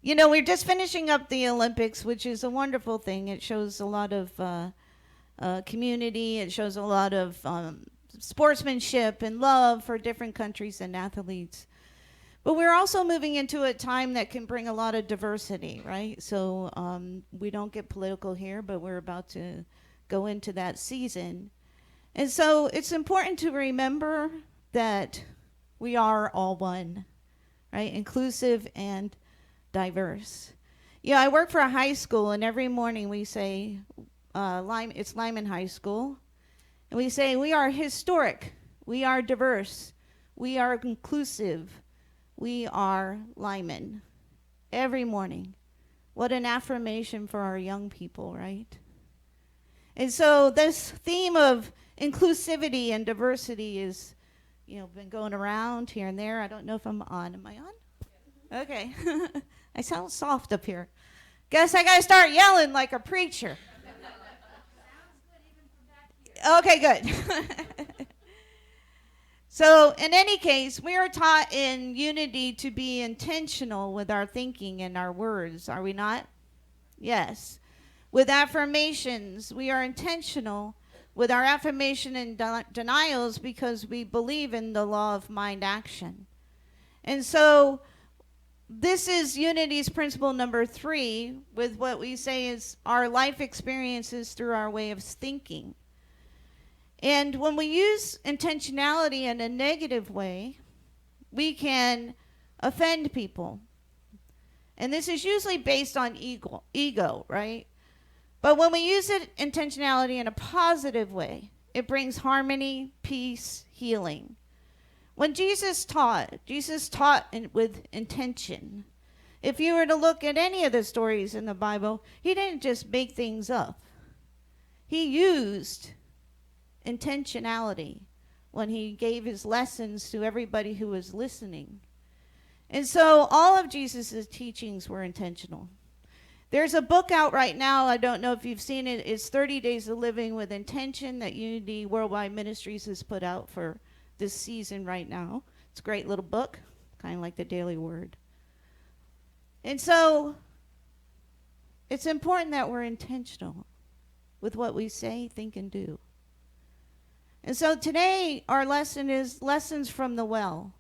You know, we're just finishing up the Olympics, which is a wonderful thing. It shows a lot of community, it shows a lot of sportsmanship and love for different countries and athletes. But we're also moving into a time that can bring a lot of diversity, right? So we don't get political here, but we're about to go into that season. And so it's important to remember that we are all one, right? Inclusive and diverse. Yeah, I work for a high school, and every morning we say, it's Lyman High School, and we say we are historic, we are diverse, we are inclusive, we are Lyman. Every morning. What an affirmation for our young people, right? And so this theme of inclusivity and diversity is, been going around here and there. I don't know if I'm on. Am I on? Okay. I sound soft up here. Guess I gotta start yelling like a preacher. Okay, good. So, in any case, we are taught in unity to be intentional with our thinking and our words, are we not? Yes. With affirmations, we are intentional with our affirmation and denials because we believe in the law of mind action. And so, this is Unity's principle number 3 with what we say is our life experiences through our way of thinking. And when we use intentionality in a negative way, we can offend people. And this is usually based on ego, right? But when we use it intentionality in a positive way, it brings harmony, peace, healing. When Jesus taught with intention. If you were to look at any of the stories in the Bible, he didn't just make things up. He used intentionality when he gave his lessons to everybody who was listening. And so all of Jesus' teachings were intentional. There's a book out right now, I don't know if you've seen it, it's 30 Days of Living with Intention that Unity Worldwide Ministries has put out for this season right now. It's a great little book, kind of like the Daily Word. And so it's important that we're intentional with what we say, think, and do. And so today our lesson is Lessons from the Well.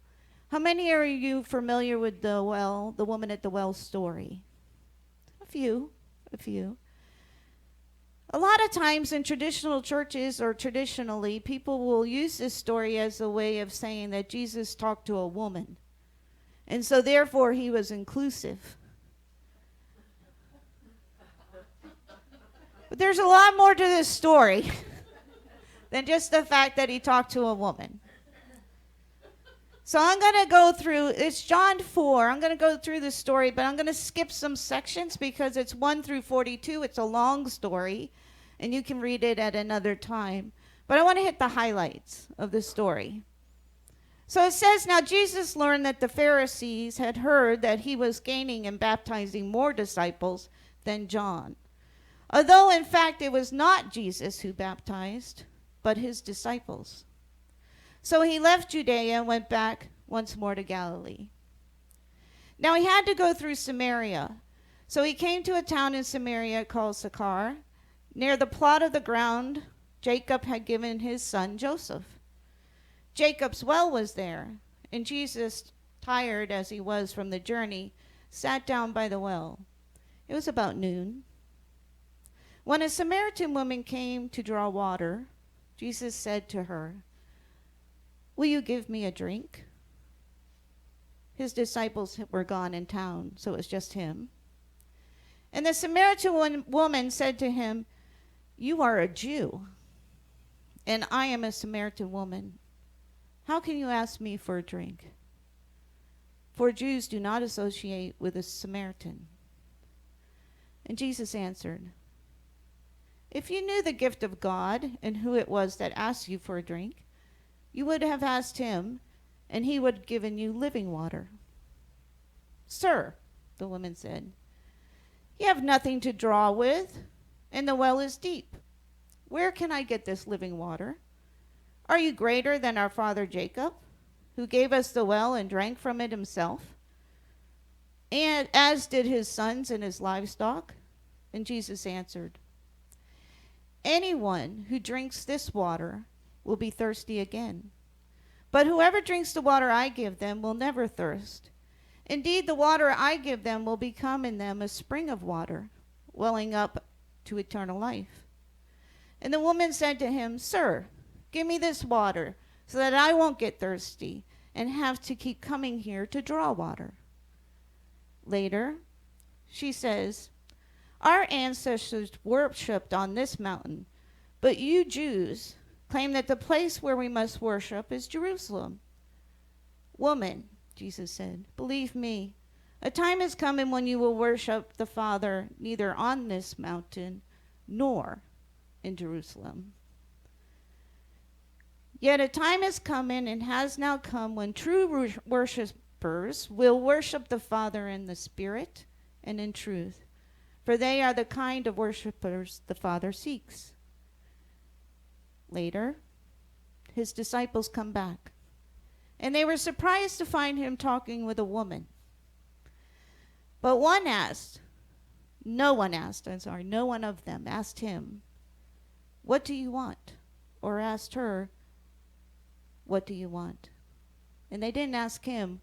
How many are you familiar with the well, the woman at the well story? A few. A lot of times in traditional churches or traditionally, people will use this story as a way of saying that Jesus talked to a woman. And so therefore he was inclusive. But there's a lot more to this story than just the fact that he talked to a woman. So I'm going to go through, it's John 4. I'm going to go through the story, but I'm going to skip some sections because it's 1 through 42. It's a long story, and you can read it at another time. But I want to hit the highlights of the story. So it says, now Jesus learned that the Pharisees had heard that he was gaining and baptizing more disciples than John. Although, in fact, it was not Jesus who baptized, but his disciples. So he left Judea and went back once more to Galilee. Now he had to go through Samaria. So he came to a town in Samaria called Sychar, near the plot of the ground Jacob had given his son Joseph. Jacob's well was there, and Jesus, tired as he was from the journey, sat down by the well. It was about noon. When a Samaritan woman came to draw water, Jesus said to her, "Will you give me a drink?" His disciples were gone in town, so it was just him. And the Samaritan woman said to him, "You are a Jew, and I am a Samaritan woman. How can you ask me for a drink?" For Jews do not associate with a Samaritan. And Jesus answered, "If you knew the gift of God and who it was that asked you for a drink, you would have asked him, and he would have given you living water." "Sir," the woman said, "you have nothing to draw with, and the well is deep. Where can I get this living water? Are you greater than our father Jacob, who gave us the well and drank from it himself, and as did his sons and his livestock. And Jesus answered, anyone who drinks this water will be thirsty again. But whoever drinks the water I give them will never thirst. Indeed, the water I give them will become in them a spring of water, welling up to eternal life. And the woman said to him, Sir, give me this water so that I won't get thirsty and have to keep coming here to draw water. Later, she says, our ancestors worshipped on this mountain, but you Jews claim that the place where we must worship is Jerusalem. Woman, Jesus said, believe me, a time is coming when you will worship the Father neither on this mountain nor in Jerusalem. Yet a time is coming and has now come when true worshipers will worship the Father in the Spirit and in truth, for they are the kind of worshipers the Father seeks. Later, his disciples come back, and they were surprised to find him talking with a woman. But no one of them asked him, what do you want? Or asked her, what do you want? And they didn't ask him,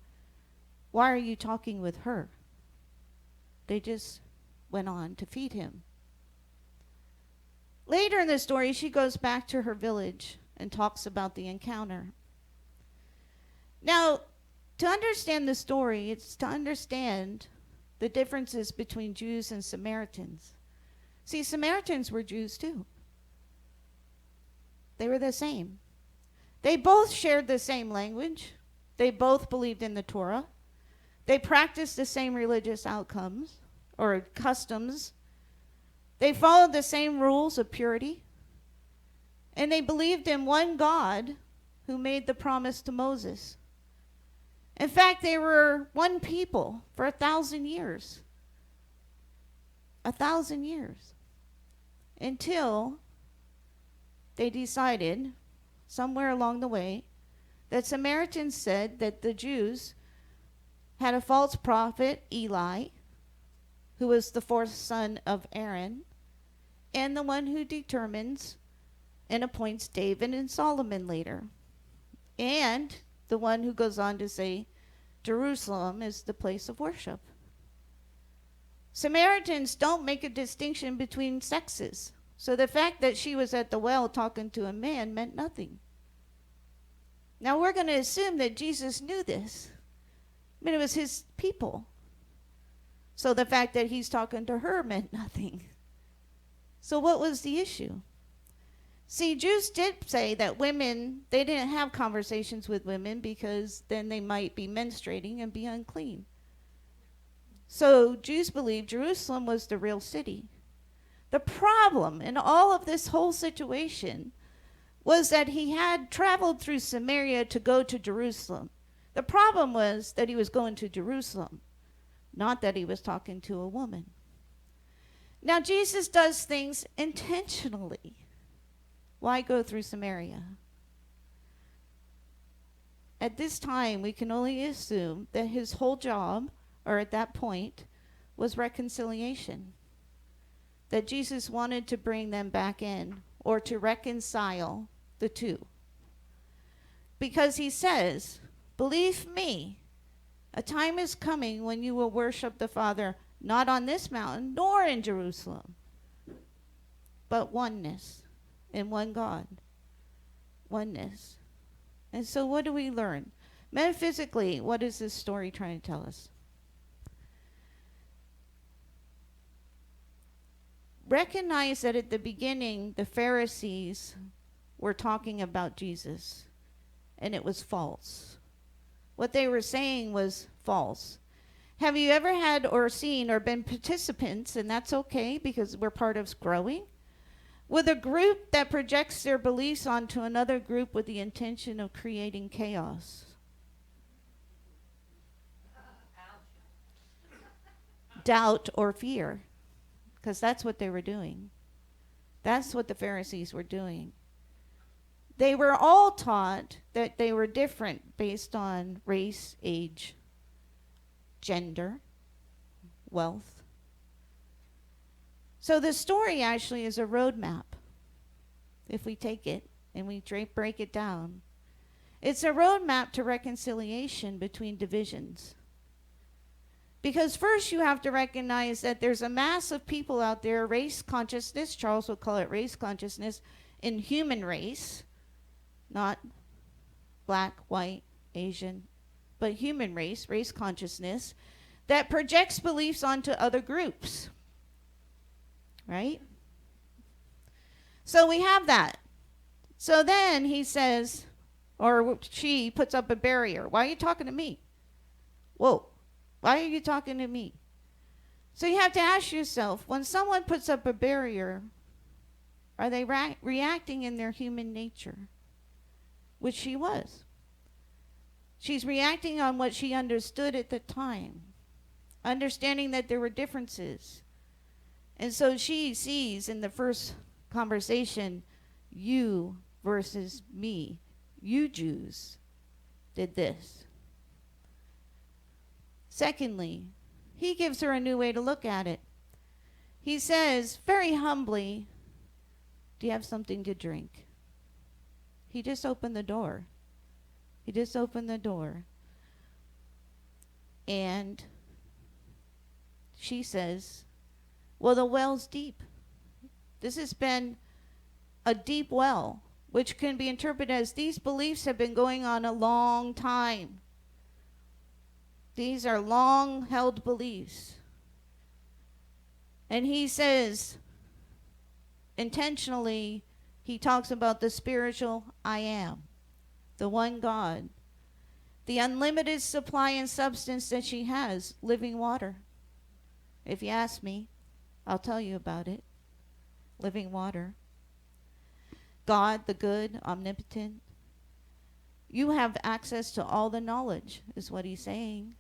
why are you talking with her? They just went on to feed him. Later in the story, she goes back to her village and talks about the encounter. Now, to understand the story, it's to understand the differences between Jews and Samaritans. See, Samaritans were Jews too. They were the same. They both shared the same language. They both believed in the Torah. They practiced the same religious outcomes or customs. They followed the same rules of purity. And they believed in one God who made the promise to Moses. In fact, they were one people for 1,000 years. 1,000 years. Until they decided, somewhere along the way, that Samaritans said that the Jews had a false prophet, Eli, who was the fourth son of Aaron, and the one who determines and appoints David and Solomon later. And the one who goes on to say Jerusalem is the place of worship. Samaritans don't make a distinction between sexes. So the fact that she was at the well talking to a man meant nothing. Now we're going to assume that Jesus knew this. I mean, it was his people. So the fact that he's talking to her meant nothing. So what was the issue? See, Jews did say that women, they didn't have conversations with women because then they might be menstruating and be unclean. So Jews believed Jerusalem was the real city. The problem in all of this whole situation was that he had traveled through Samaria to go to Jerusalem. The problem was that he was going to Jerusalem, not that he was talking to a woman. Now, Jesus does things intentionally. Why go through Samaria? At this time, we can only assume that his whole job, or at that point, was reconciliation. That Jesus wanted to bring them back in, or to reconcile the two. Because he says, believe me, a time is coming when you will worship the Father not on this mountain, nor in Jerusalem, but oneness in one God. Oneness. And so what do we learn? Metaphysically, what is this story trying to tell us? Recognize that at the beginning, the Pharisees were talking about Jesus, and it was false. What they were saying was false. Have you ever had or seen or been participants, and that's okay because we're part of growing, with a group that projects their beliefs onto another group with the intention of creating chaos? Doubt or fear. Because that's what they were doing. That's what the Pharisees were doing. They were all taught that they were different based on race, age, gender, wealth. So the story actually is a roadmap. If we take it and we break it down, it's a roadmap to reconciliation between divisions. Because first you have to recognize that there's a mass of people out there, race consciousness, Charles would call it race consciousness, in human race, not black, white, Asian, but human race, race consciousness, that projects beliefs onto other groups. Right? So we have that. So then he says, or she puts up a barrier. Why are you talking to me? Whoa. Why are you talking to me? So you have to ask yourself, when someone puts up a barrier, are they reacting in their human nature? Which she was. She's reacting on what she understood at the time, understanding that there were differences. And so she sees in the first conversation, you versus me. You Jews did this. Secondly, he gives her a new way to look at it. He says, very humbly, do you have something to drink? He just opened the door. He just opened the door. And she says, well, the well's deep. This has been a deep well, which can be interpreted as these beliefs have been going on a long time. These are long-held beliefs. And he says, intentionally, he talks about the spiritual I am, the one God, the unlimited supply and substance that she has, living water. If you ask me, I'll tell you about it. Living water. God, the good, omnipotent. You have access to all the knowledge, is what he's saying.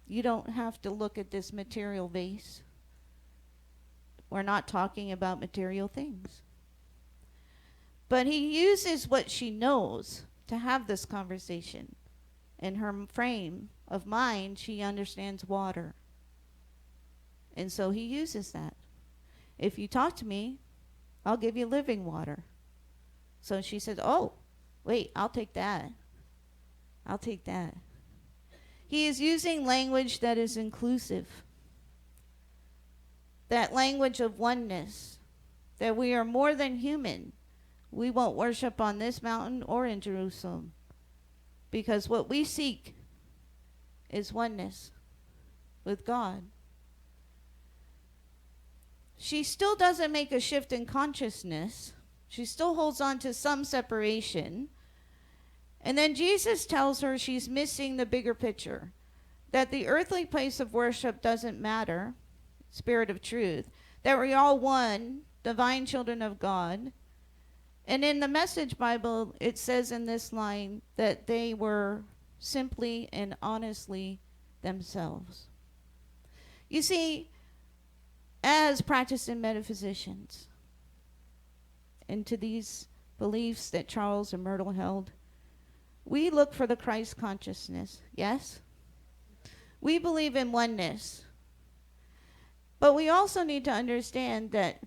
You don't have to look at this material vase. We're not talking about material things. But he uses what she knows to have this conversation. In her frame of mind, she understands water. And so he uses that. If you talk to me, I'll give you living water. So she said, oh, wait, I'll take that. I'll take that. He is using language that is inclusive. That language of oneness. That we are more than human. We won't worship on this mountain or in Jerusalem. Because what we seek is oneness with God. She still doesn't make a shift in consciousness. She still holds on to some separation. And then Jesus tells her she's missing the bigger picture. That the earthly place of worship doesn't matter. Spirit of truth. That we're all one, divine children of God. And in the Message Bible, it says in this line that they were simply and honestly themselves. You see, as practicing metaphysicians, into these beliefs that Charles and Myrtle held, we look for the Christ consciousness, yes? We believe in oneness. But we also need to understand that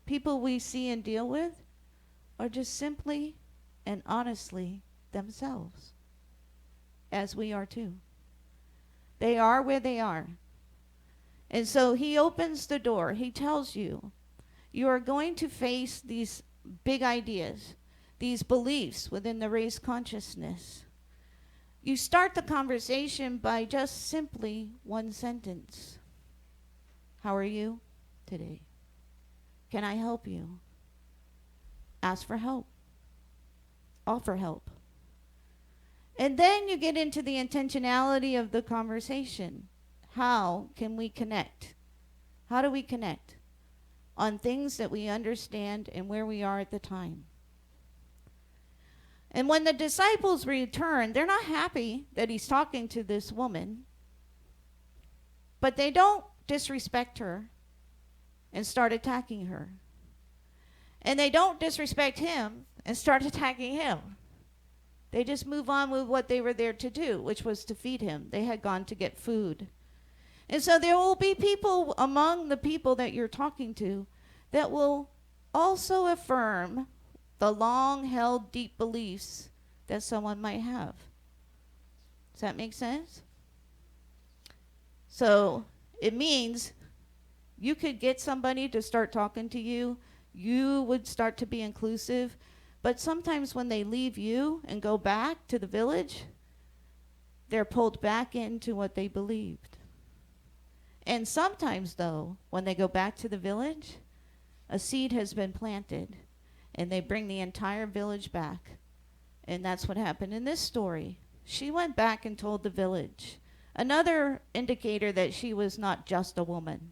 people we see and deal with are just simply and honestly themselves, as we are too. They are where they are. And so he opens the door. He tells you, you are going to face these big ideas, these beliefs within the race consciousness. You start the conversation by just simply one sentence. How are you today? Can I help you? Ask for help. Offer help. And then you get into the intentionality of the conversation. How can we connect? How do we connect? On things that we understand and where we are at the time. And when the disciples return, they're not happy that he's talking to this woman. But they don't disrespect her and start attacking her. And they don't disrespect him and start attacking him. They just move on with what they were there to do, which was to feed him. They had gone to get food. And so there will be people among the people that you're talking to that will also affirm the long-held deep beliefs that someone might have. Does that make sense? So it means you could get somebody to start talking to you. You would start to be inclusive. But sometimes when they leave you and go back to the village, they're pulled back into what they believed. And sometimes, though, when they go back to the village, a seed has been planted, and they bring the entire village back. And that's what happened in this story. She went back and told the village. Another indicator that she was not just a woman.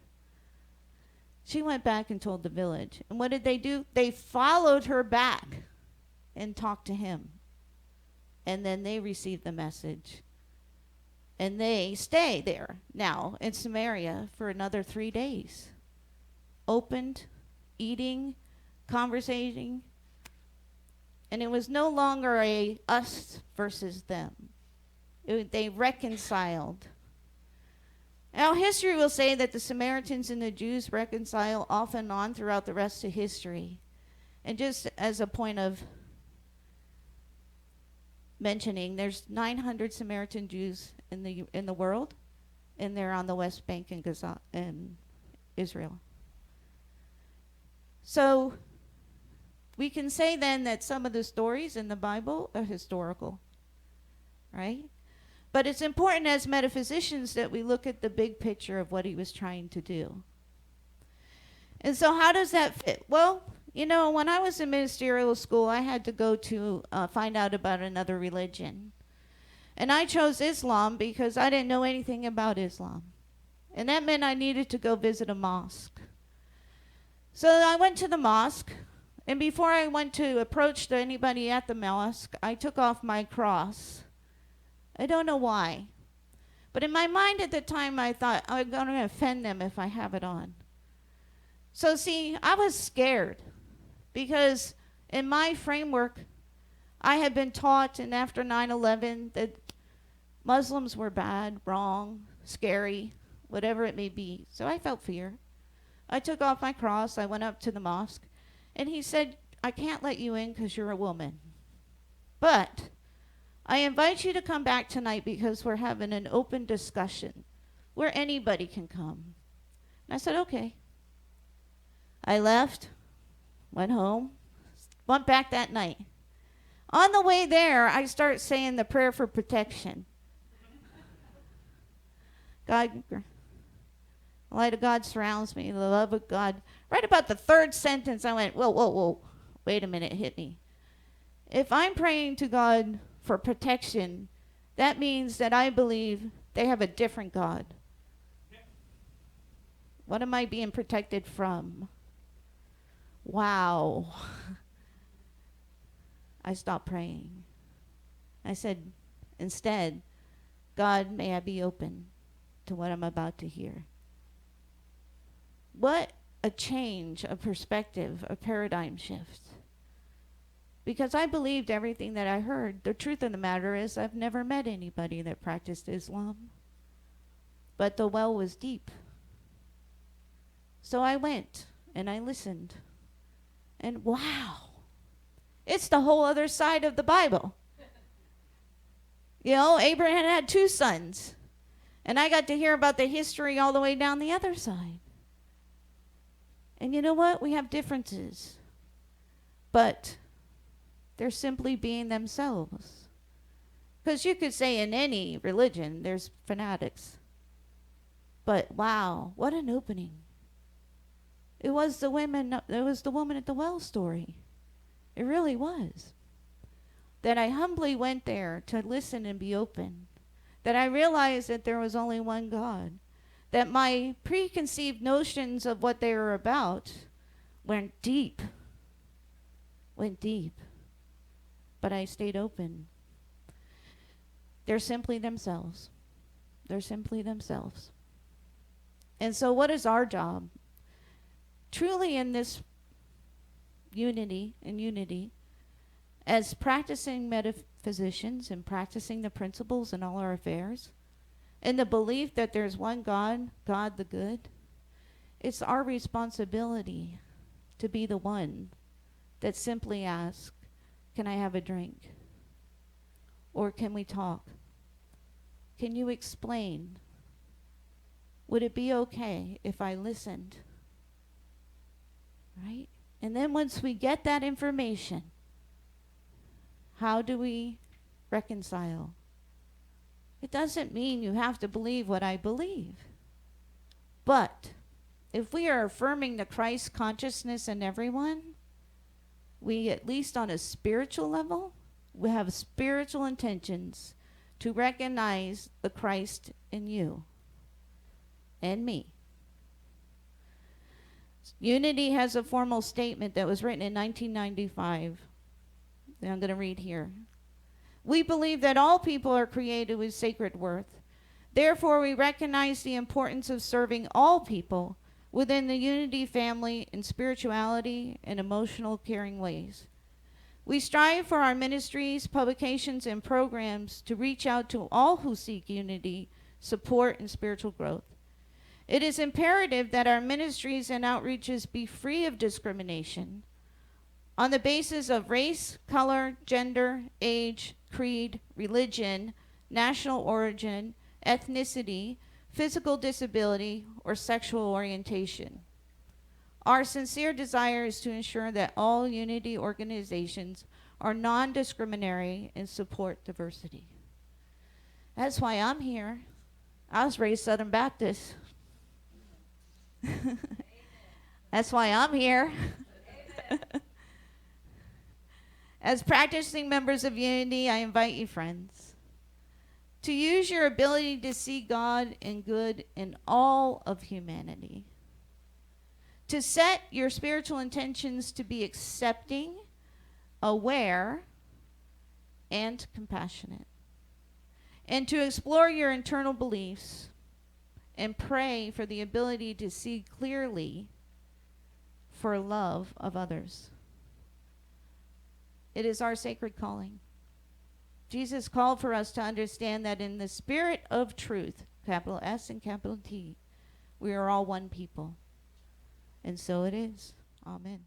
She went back and told the village. And what did they do? They followed her back and talked to him. And then they received the message. And they stay there now in Samaria for another 3 days. Opened, eating, conversating. And it was no longer a us versus them. They reconciled. Now, history will say that the Samaritans and the Jews reconcile off and on throughout the rest of history. And just as a point of mentioning, there's 900 Samaritan Jews in the world, and they're on the West Bank in Gaza and Israel. So we can say then that some of the stories in the Bible are historical, right? But it's important as metaphysicians that we look at the big picture of what he was trying to do. And so how does that fit? Well, you know, when I was in ministerial school, I had to go to find out about another religion. And I chose Islam because I didn't know anything about Islam. And that meant I needed to go visit a mosque. So I went to the mosque, and before I went to approach anybody at the mosque, I took off my cross. I don't know why. But in my mind at the time, I thought, I'm going to offend them if I have it on. So see, I was scared because in my framework, I had been taught, and after 9/11, that Muslims were bad, wrong, scary, whatever it may be. So I felt fear. I took off my cross. I went up to the mosque, and he said, I can't let you in because you're a woman. But I invite you to come back tonight because we're having an open discussion where anybody can come. And I said, okay. I left, went home, went back that night. On the way there, I start saying the prayer for protection. God, the light of God surrounds me, the love of God. Right about the third sentence, I went, whoa, wait a minute, hit me. If I'm praying to God for protection, that means that I believe they have a different God. What am I being protected from? Wow. I stopped praying. I said, instead, God, may I be open to what I'm about to hear. What a change of perspective, a paradigm shift. Because I believed everything that I heard. The truth of the matter is I've never met anybody that practiced Islam. But the well was deep. So I went and I listened. And wow, it's the whole other side of the Bible. You know, Abraham had 2 sons. And I got to hear about the history all the way down the other side. And you know what? We have differences. But they're simply being themselves. Because you could say in any religion, there's fanatics. But wow, what an opening. It was the woman at the well story. It really was. That I humbly went there to listen and be open. That I realized that there was only one God. That my preconceived notions of what they were about went deep. But I stayed open. They're simply themselves. They're simply themselves. And so what is our job? Truly in this unity, as practicing metaphysicians and practicing the principles in all our affairs, in the belief that there's one God, God the good, it's our responsibility to be the one that simply asks, can I have a drink? Or can we talk? Can you explain? Would it be okay if I listened? Right? And then once we get that information, how do we reconcile? It doesn't mean you have to believe what I believe. But if we are affirming the Christ consciousness in everyone, we, at least on a spiritual level, we have spiritual intentions to recognize the Christ in you and me. Unity has a formal statement that was written in 1995. And I'm going to read here. We believe that all people are created with sacred worth. Therefore, we recognize the importance of serving all people within the Unity family in spirituality and emotional caring ways. We strive for our ministries, publications, and programs to reach out to all who seek unity, support, and spiritual growth. It is imperative that our ministries and outreaches be free of discrimination on the basis of race, color, gender, age, creed, religion, national origin, ethnicity, physical disability, or sexual orientation. Our sincere desire is to ensure that all unity organizations are non-discriminatory and support diversity. That's why I'm here. I was raised Southern Baptist. That's why I'm here. As practicing members of unity, I invite you, friends, to use your ability to see God and good in all of humanity, to set your spiritual intentions to be accepting, aware, and compassionate, and to explore your internal beliefs and pray for the ability to see clearly for love of others. It is our sacred calling. Jesus called for us to understand that in the spirit of truth, capital S and capital T, we are all one people. And so it is. Amen.